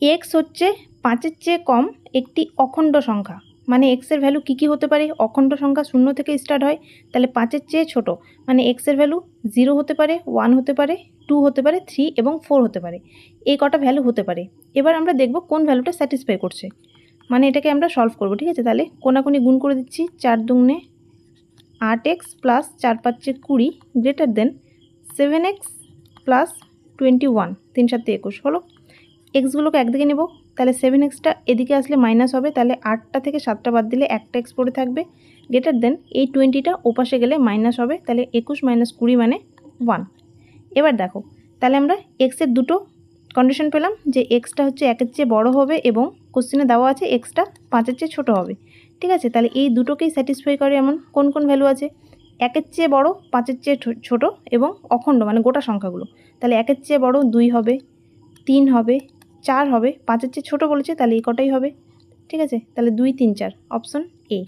X হচ্ছে 5-এর চেয়ে কম একটি অখণ্ড সংখ্যা, মানে এক্সের ভ্যালু কী কী হতে পারে? অখণ্ড সংখ্যা 0 থেকে স্টার্ট হয়, তাহলে 5-এর চেয়ে ছোট, মানে এক্সের ভ্যালু 0 হতে পারে, 1 হতে পারে, 2 হতে পারে, 3 এবং 4 হতে পারে। এই কটা ভ্যালু হতে পারে। এবার আমরা দেখব কোন ভ্যালুটা স্যাটিসফাই করছে, মানে এটাকে আমরা সলভ করব। ঠিক আছে, তাহলে কোনাকুনি গুণ করে দিচ্ছি। 4 দুগুণে 8x plus 4 5 20 greater than 7x plus 21, 3 7 21 হলো। এক্সগুলোকে একদিকে নেব, তাহলে 7xটা এদিকে আসলে মাইনাস হবে, তাহলে 8টা থেকে 7টা বাদ দিলে একটা এক্স পড়ে থাকবে, গ্রেটার দেন এই 20টা ওপাশে গেলে মাইনাস হবে, তাহলে 21 - 20 মানে 1। এবার দেখো, তাহলে আমরা এক্সের দুটো কন্ডিশন পেলাম, যে এক্সটা হচ্ছে 1-এর চেয়ে বড় হবে এবং কোশ্চেনে দেওয়া আছে এক্সটা 5-এর চেয়ে ছোটো হবে। ঠিক আছে, তাহলে এই দুটোকেই স্যাটিসফাই করে এমন কোন কোন ভ্যালু আছে? 1-এর চেয়ে বড়, 5-এর চেয়ে ছোটো এবং অখণ্ড মানে গোটা সংখ্যাগুলো। তাহলে 1-এর চেয়ে বড় 2 হবে, 3 হবে, 4 হবে, 5-এর চেয়ে ছোটো বলেছে, তাহলে এই কটাই হবে। ঠিক আছে, তাহলে 2 3 4 অপশন এ।